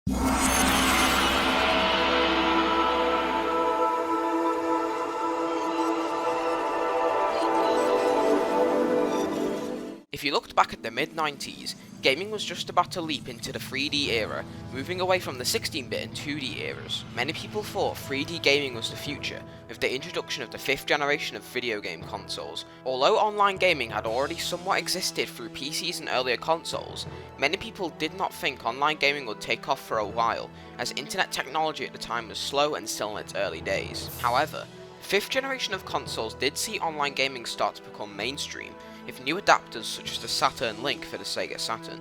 If you looked back at the mid-90s, gaming was just about to leap into the 3D era, moving away from the 16-bit and 2D eras. Many people thought 3D gaming was the future, with the introduction of the 5th generation of video game consoles. Although online gaming had already somewhat existed through PCs and earlier consoles, many people did not think online gaming would take off for a while, as internet technology at the time was slow and still in its early days. However, the 5th generation of consoles did see online gaming start to become mainstream, with new adapters such as the Saturn Link for the Sega Saturn.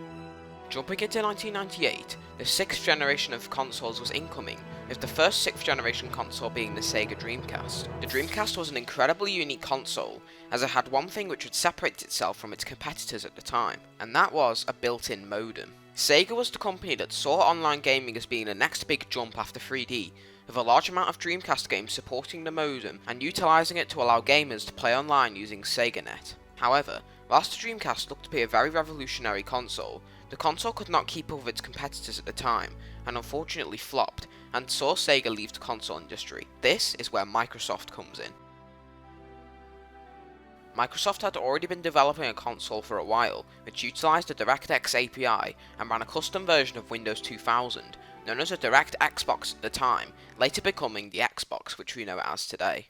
Jumping into 1998, the 6th generation of consoles was incoming, with the first 6th generation console being the Sega Dreamcast. The Dreamcast was an incredibly unique console, as it had one thing which would separate itself from its competitors at the time, and that was a built-in modem. Sega was the company that saw online gaming as being the next big jump after 3D, with a large amount of Dreamcast games supporting the modem and utilising it to allow gamers to play online using SegaNet. However, whilst the Dreamcast looked to be a very revolutionary console, the console could not keep up with its competitors at the time, and unfortunately flopped, and saw Sega leave the console industry. This is where Microsoft comes in. Microsoft had already been developing a console for a while, which utilised the DirectX API and ran a custom version of Windows 2000, known as a Direct Xbox at the time, later becoming the Xbox which we know it as today.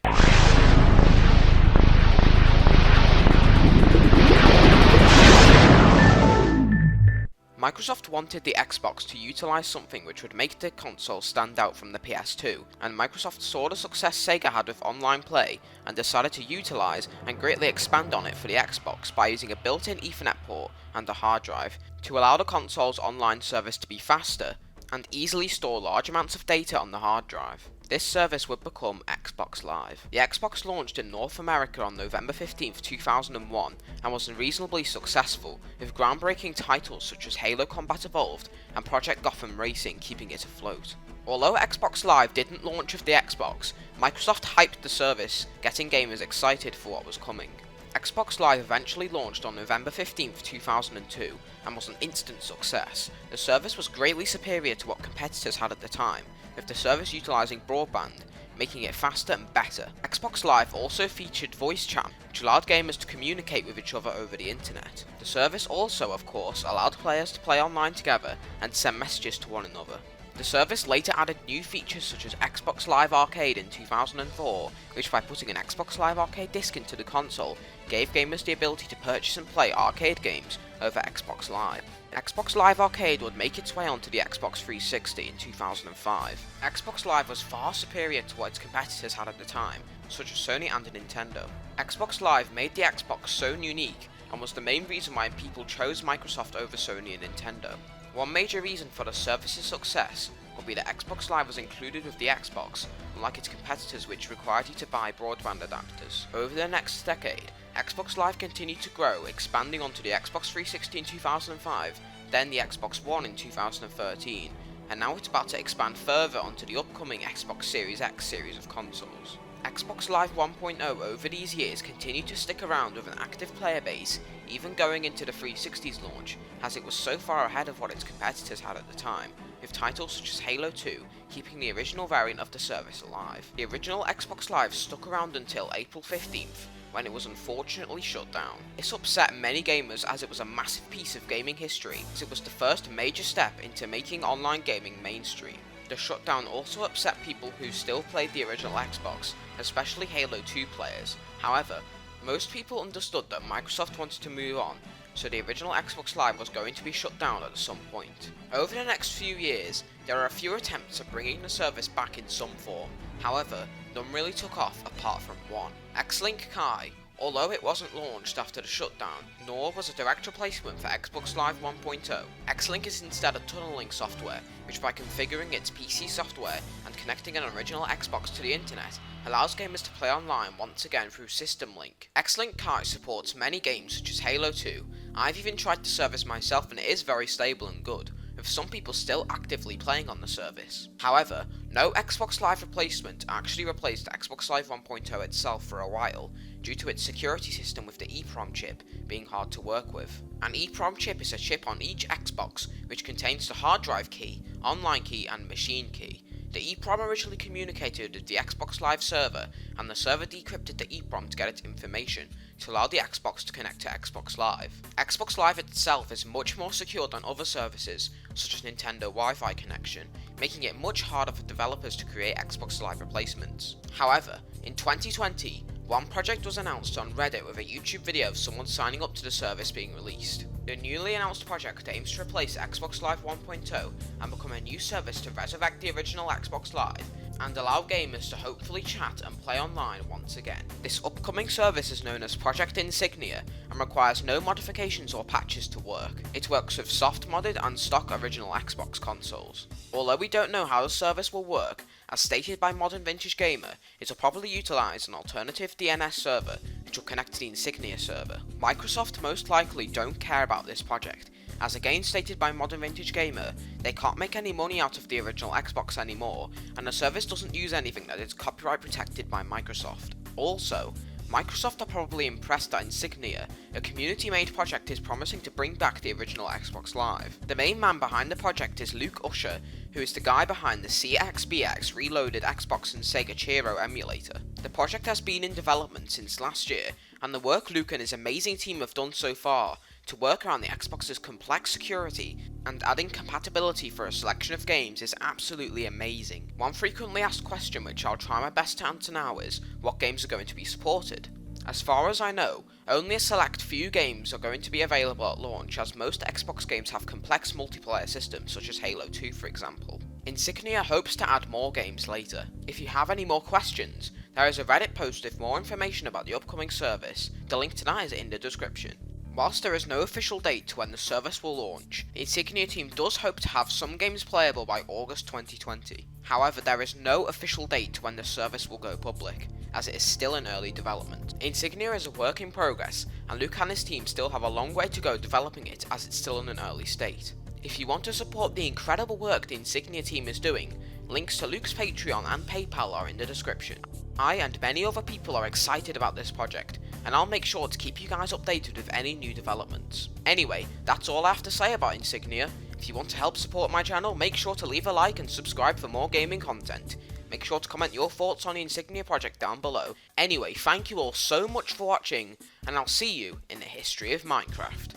Microsoft wanted the Xbox to utilise something which would make the console stand out from the PS2, and Microsoft saw the success Sega had with online play and decided to utilise and greatly expand on it for the Xbox by using a built-in Ethernet port and a hard drive to allow the console's online service to be faster and easily store large amounts of data on the hard drive. This service would become Xbox Live. The Xbox launched in North America on November 15, 2001 and was reasonably successful, with groundbreaking titles such as Halo Combat Evolved and Project Gotham Racing keeping it afloat. Although Xbox Live didn't launch with the Xbox, Microsoft hyped the service, getting gamers excited for what was coming. Xbox Live eventually launched on November 15, 2002 and was an instant success. The service was greatly superior to what competitors had at the time, with the service utilising broadband, making it faster and better. Xbox Live also featured voice chat, which allowed gamers to communicate with each other over the internet. The service also, of course, allowed players to play online together and send messages to one another. The service later added new features such as Xbox Live Arcade in 2004, which by putting an Xbox Live Arcade disc into the console, gave gamers the ability to purchase and play arcade games over Xbox Live. Xbox Live Arcade would make its way onto the Xbox 360 in 2005. Xbox Live was far superior to what its competitors had at the time, such as Sony and Nintendo. Xbox Live made the Xbox so unique and was the main reason why people chose Microsoft over Sony and Nintendo. One major reason for the service's success would be that Xbox Live was included with the Xbox, unlike its competitors which required you to buy broadband adapters. Over the next decade, Xbox Live continued to grow, expanding onto the Xbox 360 in 2005, then the Xbox One in 2013, and now it's about to expand further onto the upcoming Xbox Series X series of consoles. Xbox Live 1.0 over these years continued to stick around with an active player base, even going into the 360's launch, as it was so far ahead of what its competitors had at the time, with titles such as Halo 2 keeping the original variant of the service alive. The original Xbox Live stuck around until April 15th, when it was unfortunately shut down. This upset many gamers as it was a massive piece of gaming history, as it was the first major step into making online gaming mainstream. The shutdown also upset people who still played the original Xbox, especially Halo 2 players. However, most people understood that Microsoft wanted to move on, so the original Xbox Live was going to be shut down at some point. Over the next few years, there are a few attempts at bringing the service back in some form. However, none really took off apart from one. X-Link Kai, although it wasn't launched after the shutdown, nor was a direct replacement for Xbox Live 1.0. X-Link is instead a tunneling software, which by configuring its PC software and connecting an original Xbox to the internet, allows gamers to play online once again through System Link. X-Link Kai supports many games such as Halo 2. I've even tried the service myself and it is very stable and good, with some people still actively playing on the service. However, No Xbox Live replacement actually replaced Xbox Live 1.0 itself for a while, due to its security system with the EEPROM chip being hard to work with. An EEPROM chip is a chip on each Xbox which contains the hard drive key, online key and machine key. The EEPROM originally communicated with the Xbox Live server, and the server decrypted the EEPROM to get its information to allow the Xbox to connect to Xbox Live. Xbox Live itself is much more secure than other services, such as Nintendo Wi-Fi connection, making it much harder for developers to create Xbox Live replacements. However, in 2020, one project was announced on Reddit with a YouTube video of someone signing up to the service being released. The newly announced project aims to replace Xbox Live 1.0 and become a new service to resurrect the original Xbox Live and allow gamers to hopefully chat and play online once again. This upcoming service is known as Project Insignia and requires no modifications or patches to work. It works with soft modded and stock original Xbox consoles. Although we don't know how the service will work, as stated by Modern Vintage Gamer, it will probably utilise an alternative DNS server which will connect to the Insignia server. Microsoft most likely don't care about this project, as again stated by Modern Vintage Gamer, they can't make any money out of the original Xbox anymore, and the service doesn't use anything that is copyright protected by Microsoft. Also, Microsoft are probably impressed that Insignia, a community-made project, is promising to bring back the original Xbox Live. The main man behind the project is Luke Usher, who is the guy behind the CXBX Reloaded Xbox and Sega Chiro emulator. The project has been in development since last year, and the work Luke and his amazing team have done so far to work around the Xbox's complex security and adding compatibility for a selection of games is absolutely amazing. One frequently asked question which I'll try my best to answer now is, what games are going to be supported? As far as I know, only a select few games are going to be available at launch, as most Xbox games have complex multiplayer systems such as Halo 2 for example. Insignia hopes to add more games later. If you have any more questions, there is a Reddit post with more information about the upcoming service. The link to that is in the description. Whilst there is no official date to when the service will launch, the Insignia team does hope to have some games playable by August 2020. However, there is no official date to when the service will go public, as it is still in early development. Insignia is a work in progress, and Luke and his team still have a long way to go developing it, as it's still in an early state. If you want to support the incredible work the Insignia team is doing, links to Luke's Patreon and PayPal are in the description. I and many other people are excited about this project, and I'll make sure to keep you guys updated with any new developments. Anyway, that's all I have to say about Insignia. If you want to help support my channel, make sure to leave a like and subscribe for more gaming content. Make sure to comment your thoughts on the Insignia project down below. Anyway, thank you all so much for watching, and I'll see you in the history of Minecraft.